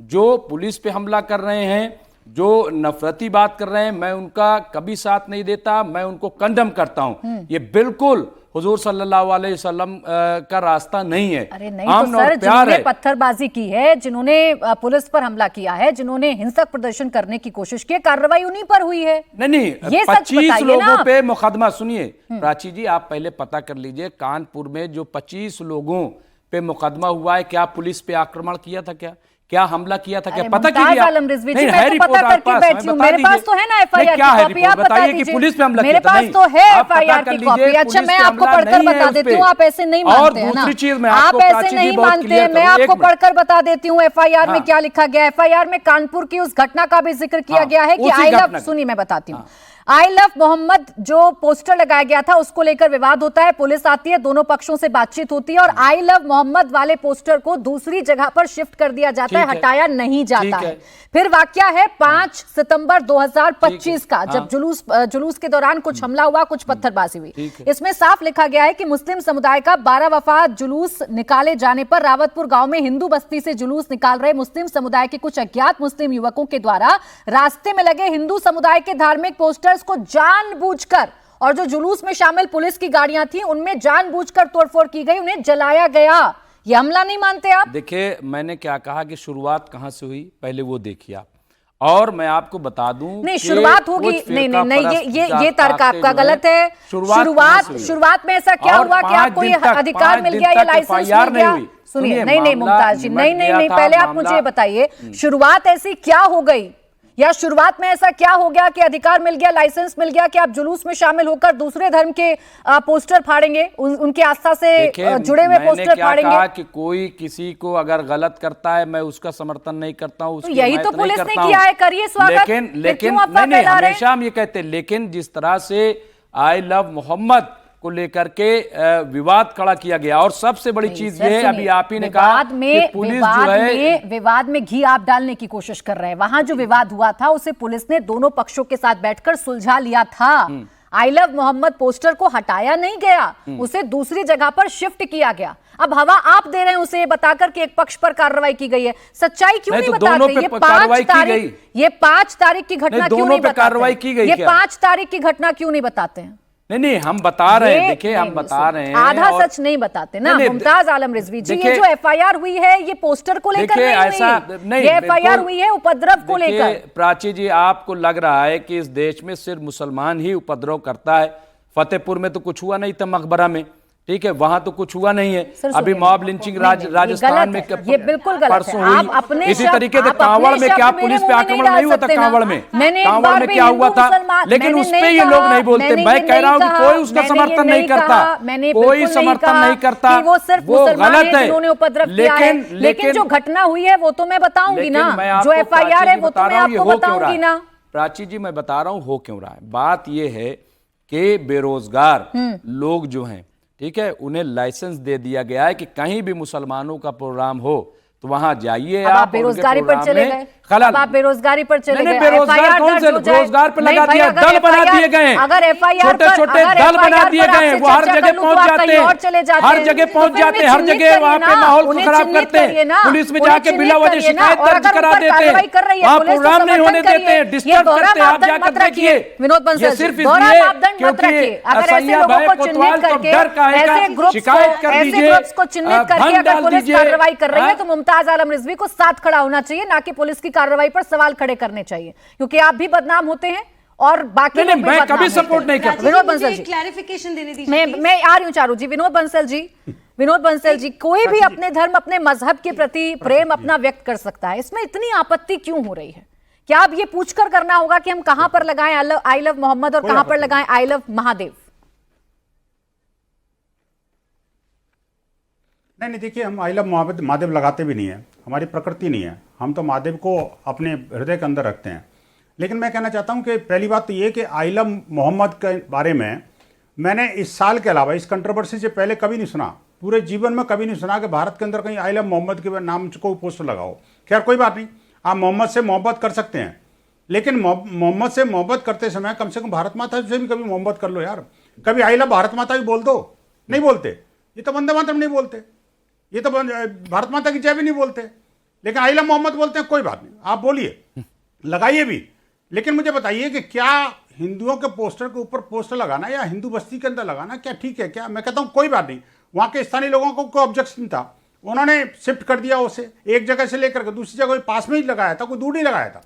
जो पुलिस पे हमला कर रहे हैं, जो नफरती बात कर रहे हैं, मैं उनका कभी साथ नहीं देता, मैं उनको कंडम करता हूं। ये बिल्कुल हुजूर सल्लल्लाहु अलैहि वसल्लम का रास्ता नहीं है। अरे नहीं तो सर, जिन्होंने पत्थरबाजी की है, जिन्होंने पुलिस पर हमला किया है, जिन्होंने हिंसक प्रदर्शन करने की कोशिश की, कार्रवाई उन्हीं पर हुई है। नहीं, 25 लोगों पे मुकदमा। सुनिए प्राची जी, आप पहले पता कर लीजिए, कानपुर में जो 25 लोगों पे मुकदमा हुआ है, क्या पुलिस पे आक्रमण किया था, क्या हमला किया था, क्या पता कीजिए। आलम रिजवी जी, मैं तो पता करके बैठी हूं, मेरे पास तो है ना एफआईआर की कॉपी, आप बता दीजिए कि पुलिस पे हमला किया था। मेरे पास तो है एफआईआर की कॉपी। अच्छा, मैं आपको पढ़कर बता देती हूँ, आप ऐसे नहीं मानते हैं ना, आप ऐसे नहीं मानते हैं। मैं आपको पढ़कर बता देती हूँ एफआईआर में क्या लिखा गया। एफआईआर में कानपुर की उस घटना का भी जिक्र किया गया है कि आई लव, सुनिए मैं बताती हूँ, आई लव मोहम्मद जो पोस्टर लगाया गया था उसको लेकर विवाद होता है, पुलिस आती है, दोनों पक्षों से बातचीत होती है और आई लव मोहम्मद वाले पोस्टर को दूसरी जगह पर शिफ्ट कर दिया जाता है, हटाया नहीं जाता है। फिर वाकया है 5 सितंबर 2025 का, जब जुलूस के दौरान कुछ हमला हुआ, कुछ पत्थरबाजी हुई। इसमें साफ लिखा गया है कि मुस्लिम समुदाय का 12 वफात जुलूस निकाले जाने पर रावतपुर गांव में हिंदू बस्ती से जुलूस निकाल रहे मुस्लिम समुदाय के कुछ अज्ञात मुस्लिम युवकों के द्वारा रास्ते में लगे हिंदू समुदाय के धार्मिक पोस्टर्स को जानबूझकर, और जो जुलूस में शामिल पुलिस की गाड़ियां थी उनमें जानबूझकर तोड़फोड़ की गई, उन्हें जलाया गया। ये हमला नहीं मानते आप? देखिए, मैंने क्या कहा कि शुरुआत कहां से हुई, पहले वो देखिए आप। और मैं आपको बता दूं, नहीं शुरुआत होगी, नहीं, ये तर्क आपका गलत है। शुरुआत में ऐसा क्या हुआ कि आपको ये अधिकार मिल गया या लाइसेंस मिल गया? सुनिए, नहीं मुमताज जी, नहीं, पहले आप मुझे बताइए शुरुआत ऐसी क्या हो गई, या शुरुआत में ऐसा क्या हो गया कि अधिकार मिल गया, लाइसेंस मिल गया कि आप जुलूस में शामिल होकर दूसरे धर्म के पोस्टर फाड़ेंगे, उनके आस्था से जुड़े हुए पोस्टर फाड़ेंगे? कहा कि कोई किसी को अगर गलत करता है मैं उसका समर्थन नहीं करता हूं, तो यही तो पुलिस ने किया है, करिए स्वागत। लेकिन नहीं, हमेशा हम ये कहते हैं, लेकिन जिस तरह से आई लव मोहम्मद को लेकर के विवाद खड़ा किया गया, और सबसे बड़ी चीज ये है, अभी आप ही ने कहा कि पुलिस जो है विवाद में घी आप डालने की कोशिश कर रहे हैं। वहां जो विवाद हुआ था उसे पुलिस ने दोनों पक्षों के साथ बैठकर सुलझा लिया था। आई लव मोहम्मद पोस्टर को हटाया नहीं गया, उसे दूसरी जगह पर शिफ्ट किया गया। अब हवा आप दे रहे हैं उसे बताकर कि एक पक्ष पर कार्रवाई की गई है, सच्चाई क्यों नहीं बताते? ये 5 तारीख की घटना क्यों नहीं बताते? ये 5 तारीख की घटना क्यों नहीं बताते हैं? नहीं, हम बता रहे हैं, देखिए हम बता रहे हैं, आधा सच नहीं बताते ना। मुमताज आलम रिजवी जी, ये जो एफआईआर हुई है ये पोस्टर को लेकर नहीं, ये एफआईआर हुई है उपद्रव को लेकर। प्राची जी, आपको लग रहा है कि इस देश में सिर्फ मुसलमान ही उपद्रव करता है? फतेहपुर में तो कुछ हुआ नहीं था, मकबरा में, ठीक है, वहां तो कुछ हुआ नहीं है। अभी मॉब लिंचिंग राजस्थान में ये बिल्कुल गलत है। आप अपने इसी तरीके से कांवड़ में क्या पुलिस पे आक्रमण नहीं हुआ था? कांवड़ में क्या हुआ था? लेकिन उस पे ये लोग नहीं बोलते। मैं कह रहा हूँ कि कोई उसका समर्थन नहीं करता, कोई समर्थन नहीं करता, वो सिर्फ वो गलत है। जिन्होंने उपद्रव किया है, लेकिन जो घटना हुई है वो तो मैं बताऊंगी ना, जो एफआईआर है वो तो मैं आपको बताऊंगी ना। प्राची जी, मैं बता रहा हूँ हो क्यों रहा है। बात ये है कि बेरोजगार लोग जो हैं, ठीक है, उन्हें लाइसेंस दे दिया गया है कि कहीं भी मुसलमानों का प्रोग्राम हो तो वहां जाइए। आप बेरोजगारी पर चले गए, आप बेरोजगारी पर चले गए। बेरोजगार कौन से रोजगार पर लगा दिया, दल बना दिए गए, अगर एफआईआर छोटे दल बना दिए गए, वो हर जगह पहुंच जाते हैं, हर जगह पहुंच जाते हैं, हर जगह वहां पे माहौल को खराब करते हैं, पुलिस में जाके बिला वजह शिकायत दर्ज करा देते हैं, वहां प्रोग्राम नहीं होने देते हैं, डिस्टर्ब करते हैं। आप जाकर देखिए, विनोद बंसल, सिर्फ इसलिए क्योंकि असैया भाई कोतवाल को डर का है, शिकायत कर दीजिए, को चिन्हित करके अगर पुलिस कार्रवाई कर रही है तो मुमताज आलम रिजवी को साथ खड़ा होना चाहिए, ना कि पुलिस की कार्रवाई पर सवाल खड़े करने चाहिए, क्योंकि आप भी बदनाम होते हैं और बाकी लोग भी मैं कभी सपोर्ट नहीं करता। विनोद बंसल जी, क्लैरिफिकेशन देने दीजिए। मैं आ रही हूं चारू जी। विनोद बंसल जी, कोई भी अपने धर्म, अपने मजहब के प्रति प्रेम अपना व्यक्त कर सकता है, इसमें इतनी आपत्ति क्यों हो रही है? क्या अब ये पूछकर करना होगा कि हम कहां पर लगाएं आई लव मोहम्मद और कहां पर लगाएं आई लव महादेव? नहीं, देखिए, हम आई लव महादेव लगाते भी नहीं है, हमारी प्रकृति नहीं है। हम तो महादेव को अपने हृदय के अंदर रखते हैं। लेकिन मैं कहना चाहता हूं कि पहली बात तो ये कि आई लव मोहम्मद के बारे में मैंने इस साल के अलावा इस कंट्रोवर्सी से पहले कभी नहीं सुना, पूरे जीवन में कभी नहीं सुना कि भारत के अंदर कहीं आई लव मोहम्मद के नाम को पोस्टर लगाओ। खैर कोई बात नहीं, आप मोहम्मद से मोहब्बत कर सकते हैं, लेकिन मोहम्मद से मोहब्बत करते समय कम से कम भारत माता से भी कभी मोहब्बत कर लो यार। कभी आई लव भारत माता भी बोल दो। नहीं बोलते, ये तो वंदे मातरम नहीं बोलते, ये तो भारत माता की जय भी नहीं बोलते, लेकिन आइला मोहम्मद बोलते हैं कोई बात नहीं, आप बोलिए, लगाइए भी, लेकिन मुझे बताइए कि क्या हिंदुओं के पोस्टर के ऊपर पोस्टर लगाना या हिंदू बस्ती के अंदर लगाना क्या ठीक है? क्या मैं कहता हूं कोई बात नहीं, वहां के स्थानीय लोगों को कोई ऑब्जेक्शन था, उन्होंने शिफ्ट कर दिया उसे, एक जगह से लेकर के दूसरी जगह पास में ही लगाया था, कोई दूर नहीं लगाया था।